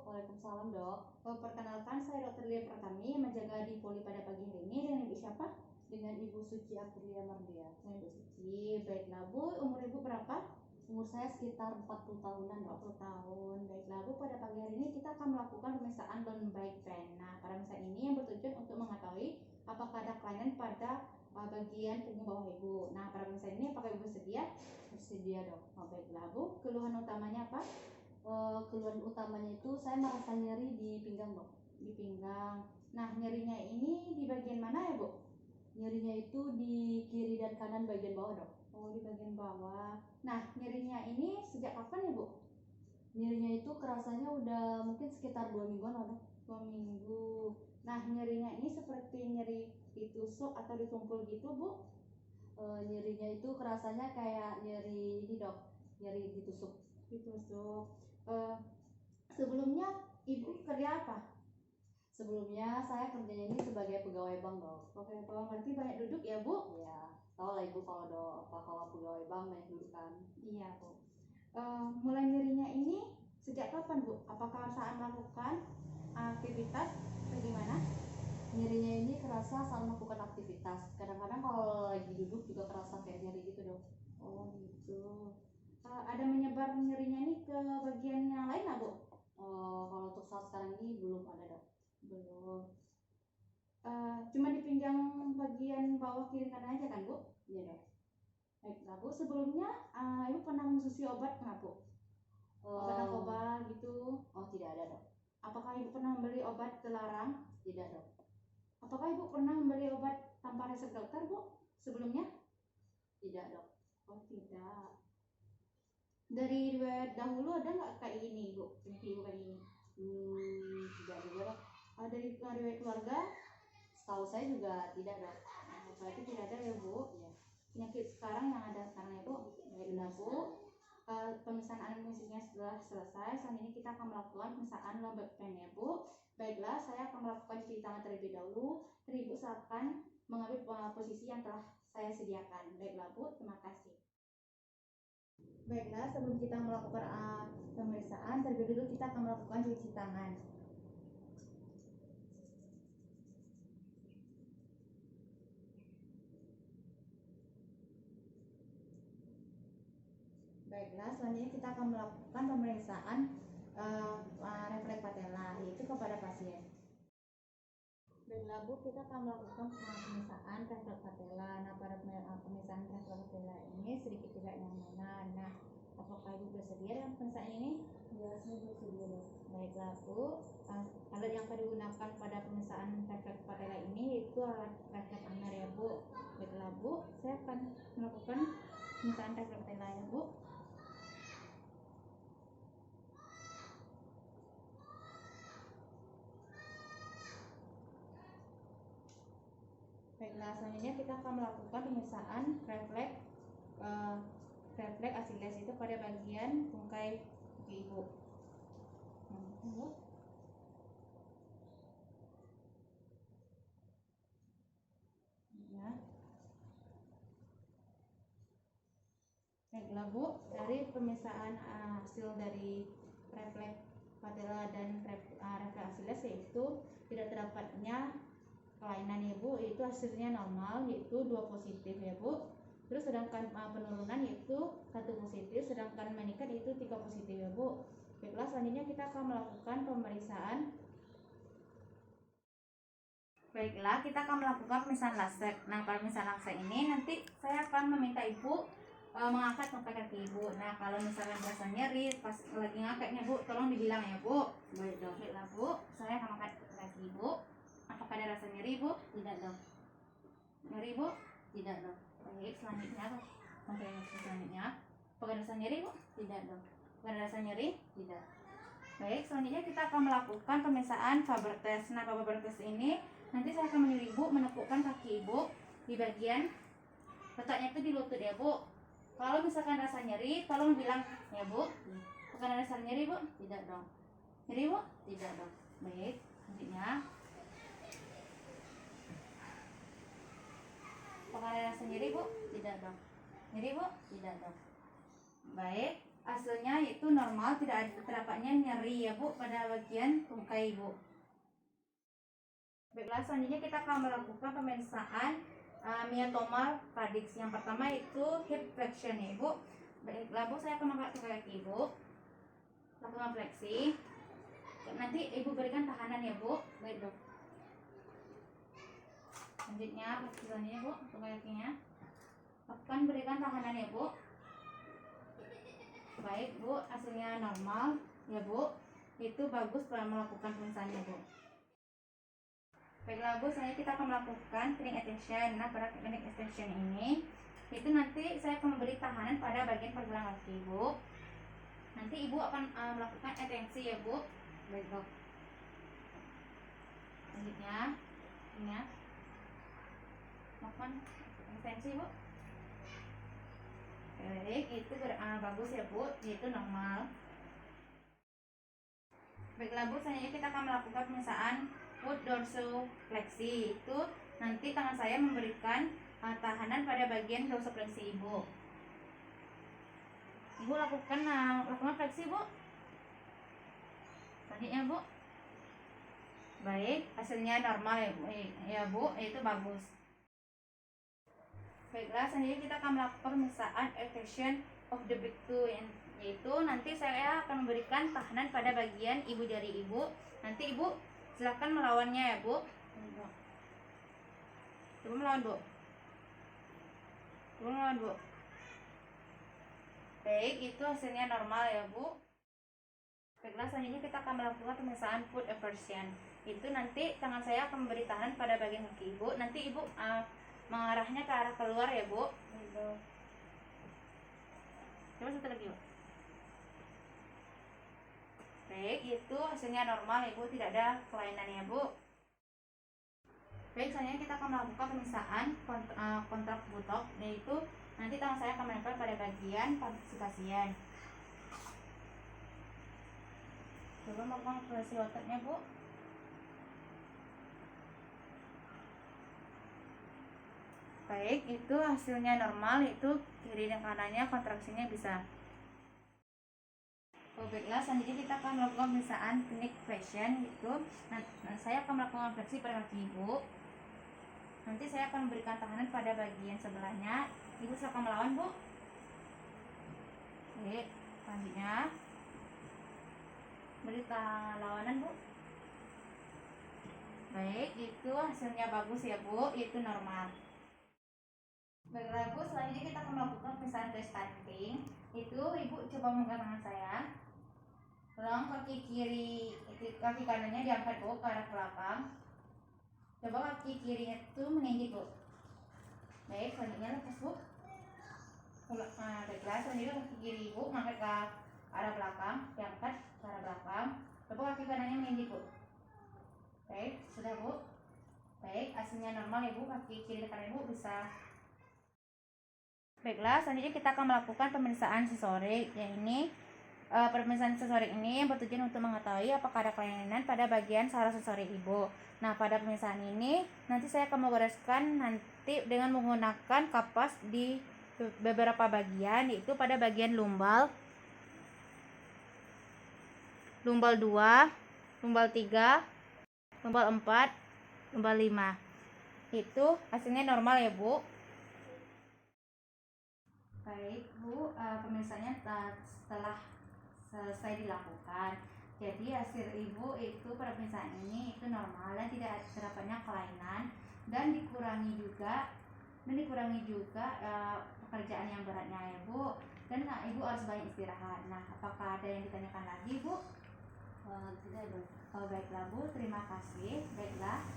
Waalaikumsalam dok. Perkenalkan saya Dr. Lia Pratami, menjaga di Poli pada pagi hari ini dengan ibu siapa? Dengan Ibu Suci Aprilia Mardia. Dengan ibu Suci. Baiklah bu, umur ibu berapa? Umur saya sekitar 40 tahunan dok. 40 tahun. Baiklah bu, pada pagi hari ini kita akan melakukan pemeriksaan bone bite pen. Nah, pada pemeriksaan ini yang bertujuan untuk mengetahui apakah ada kelainan pada bagian punggung bawah ibu. Nah, pada pemeriksaan ini apakah ibu bersedia? Bersedia dok. Baiklah bu, keluhan utamanya apa? Keluhan utamanya itu saya merasa nyeri di pinggang dok. Di pinggang. Nah, nyerinya ini di bagian mana ya bu? Nyerinya itu di kiri dan kanan bagian bawah dok. Oh, di bagian bawah. Nah, nyerinya ini sejak kapan ya bu? Nyerinya itu kerasanya udah mungkin sekitar 2 mingguan lah dok. 2 minggu. Nah, nyerinya ini seperti nyeri ditusuk atau ditumpul gitu bu? Nyerinya itu kerasanya kayak nyeri ini dok, nyeri ditusuk. Ditusuk. Sebelumnya ibu kerja apa? Sebelumnya saya kerjanya ini sebagai pegawai bank dok. Oke, kalau berarti banyak duduk ya bu? Ya, tahu lah ibu kalau pegawai bank banyak duduk kan. Iya bu. Mulai nyerinya ini sejak kapan bu? Apakah saat melakukan aktivitas atau gimana? Nyerinya ini kerasa saat melakukan aktivitas. Kadang-kadang kalau lagi duduk juga kerasa kayak nyeri gitu dok. Oh gitu. Ada menyebar nyerinya ini ke bagian yang lain nggak bu? Kalau untuk saat sekarang ini belum ada dok. Belum. Cuma di pinggang bagian bawah kiri kanan aja kan bu? Iya dok. Baiklah bu, sebelumnya ibu pernah mengonsumsi obat nggak bu? Obat narkoba gitu? Oh tidak ada dok. Apakah ibu pernah membeli obat terlarang? Tidak dok. Apakah ibu pernah membeli obat tanpa resep dokter bu sebelumnya? Tidak dok. Oh tidak. Dari riwayat dahulu ada nggak kayak ini bu? Penyakit ibu kayak ini? Tidak juga dok. Dari riwayat keluarga? Setahu saya juga tidak dok. Berarti tidak ada ya bu? Ya. Penyakit sekarang yang ada sekarang ya bu? Baiklah bu. Pemeriksaan anamnesisnya sudah selesai. Selanjutnya kita akan melakukan pemeriksaan bone bite pen ya bu. Baiklah, saya akan melakukan cuci tangan terlebih dahulu. Dan ibu silakan mengambil posisi yang telah saya sediakan. Baiklah bu, terima kasih. Baiklah, sebelum kita melakukan pemeriksaan, terlebih dahulu kita akan melakukan cuci tangan. Baiklah, selanjutnya kita akan melakukan pemeriksaan refleks patella, yaitu kepada pasien. Baiklah bu, kita akan melakukan pemeriksaan refleks patella. Nah, pada pemeriksaan refleks patella ini sedikit tidak nyamanan. Nah, apakah ibu bersedia dengan pemeriksaan ini? Ya, saya bersedia dok. Baiklah bu, alat yang akan digunakan pada pemeriksaan refleks patella ini itu alat refleks Amer ya bu. Baiklah bu, saya akan melakukan pemeriksaan refleks patella ya bu. Baiklah, selanjutnya kita akan melakukan pemeriksaan refleks Achilles itu pada bagian tungkai kaki ibu. Ya. Baiklah bu, dari pemeriksaan hasil dari refleks patella dan refleks Achilles yaitu tidak terdapatnya kelainan ya bu, itu hasilnya normal, yaitu 2 positif ya bu. Terus sedangkan penurunan yaitu 1 positif, sedangkan meningkat yaitu 3 positif ya bu. Baiklah, selanjutnya kita akan melakukan pemeriksaan. Baiklah, kita akan melakukan pemeriksaan lasek. Nah, pada pemeriksaan lasek ini nanti saya akan meminta ibu mengangkat telapak kaki ibu. Nah, kalau misalkan berasa nyeri pas lagi ngangkatnya bu, tolong dibilang ya bu. Baik dok. Baiklah bu, saya akan angkat kaki ibu. Apakah ada rasa nyeri bu? Tidak dok. Nyeri bu? Tidak dok. Baik, selanjutnya selanjutnya. Apakah ada rasa nyeri bu? Tidak dok. Apakah ada rasa nyeri? Tidak. Baik, selanjutnya kita akan melakukan pemeriksaan Faber test. Nah, Faber test ini nanti saya akan menyuruh ibu menepukkan kaki ibu di bagian letaknya itu di lutut ya bu. Kalau misalkan rasa nyeri, tolong bilang ya bu. Apakah ada rasa nyeri bu? Tidak dok. Nyeri bu? Tidak dok. Baik, selanjutnya. Apakah ada rasa nyeri bu? Tidak dok. Nyeri bu? Tidak dok. Baik, hasilnya itu normal, tidak ada terdapatnya nyeri ya Bu pada bagian tungkai Ibu. Baiklah, selanjutnya kita akan melakukan pemeriksaan myotomal radix. Yang pertama itu hip flexion ya Ibu. Baiklah Bu, saya akan mengangkat kaki Ibu, lakukan fleksi. Nanti Ibu berikan tahanan ya Bu. Baik dok. Selanjutnya Bu, untuk kakinya lakukan, berikan tahanan ya Bu. Baik Bu, hasilnya normal ya Bu. Itu bagus setelah melakukan pemesaannya Bu. Baiklah Bu, selanjutnya kita akan melakukan knee extension. Nah, pada knee extension ini itu nanti saya akan memberi tahanan pada bagian pergelangan kaki Ibu. Nanti Ibu akan melakukan ekstensi ya Bu. Baik dok. Selanjutnya ingat melakukan ekstensi Bu. Baik, itu bagus ya Bu, itu normal. Baiklah Bu, selanjutnya kita akan melakukan pemeriksaan foot dorsifleksi. Itu nanti tangan saya memberikan tahanan pada bagian dorsifleksi Ibu. Ibu lakukan fleksi Bu. Selanjutnya Bu. Baik, hasilnya normal ya Bu, itu bagus. Baiklah, selanjutnya kita akan melakukan pemeriksaan extension of the back to, yaitu nanti saya akan memberikan tahanan pada bagian ibu jari Ibu. Nanti Ibu silakan melawannya ya Bu. Coba melawan Bu. Coba melawan Bu. Baik, itu hasilnya normal ya Bu. Baiklah, selanjutnya kita akan melakukan pemeriksaan foot eversion. Itu nanti tangan saya akan memberi tahanan pada bagian kaki Ibu. Nanti Ibu mengarahnya ke arah keluar ya Bu. Coba satu lagi Bu. Baik, itu hasilnya normal Ibu, tidak ada kelainan ya Bu. Baik, selanjutnya kita akan melakukan pemeriksaan kontrak butok, yaitu nanti tangan saya akan menempel pada bagian partisipasian. Coba melakukan presi ototnya Bu. Baik, itu hasilnya normal, itu kiri dan kanannya kontraksinya bisa. Baiklah, selanjutnya kita akan melakukan pemeriksaan knee flexion, itu saya akan melakukan fleksi pada kaki Ibu. Nanti saya akan memberikan tahanan pada bagian sebelahnya. Ibu silakan melawan Bu. Oke, selanjutnya beri lawanan Bu. Baik, itu hasilnya bagus ya Bu, itu normal. Baiklah Bu, selanjutnya kita akan melakukan pemeriksaan waist standing. Itu Ibu coba mengangkat tangan saya. Ulang kaki kanannya diangkat Bu ke arah belakang. Coba kaki kirinya itu meninggi Bu. Baik, selanjutnya lepas Bu. Baiklah, selanjutnya kaki kiri Ibu mengangkat ke arah belakang, diangkat ke arah belakang. Coba kaki kanannya meninggi Bu. Baik, sudah Bu. Baik, hasilnya normal Ibu, kaki kiri dan kanan Ibu bisa. Baiklah, selanjutnya kita akan melakukan pemeriksaan sensorik. Yang ini pemeriksaan sensorik ini yang bertujuan untuk mengetahui apakah ada kelainan pada bagian saraf sensorik Ibu. Nah, pada pemeriksaan ini nanti saya akan membereskan nanti dengan menggunakan kapas di beberapa bagian, yaitu pada bagian lumbal 2, lumbal 3, lumbal 4, lumbal 5. Itu hasilnya normal ya Bu. Baik Bu, pemirsaannya setelah selesai dilakukan. Jadi hasil Ibu itu pada pemeriksaan ini itu normal dan tidak terdapatnya kelainan, dan dikurangi juga pekerjaan yang beratnya ya Bu. Dan Ibu harus banyak istirahat. Nah, apakah ada yang ditanyakan lagi Bu? Tidak dok. Baiklah Bu, terima kasih. Baiklah,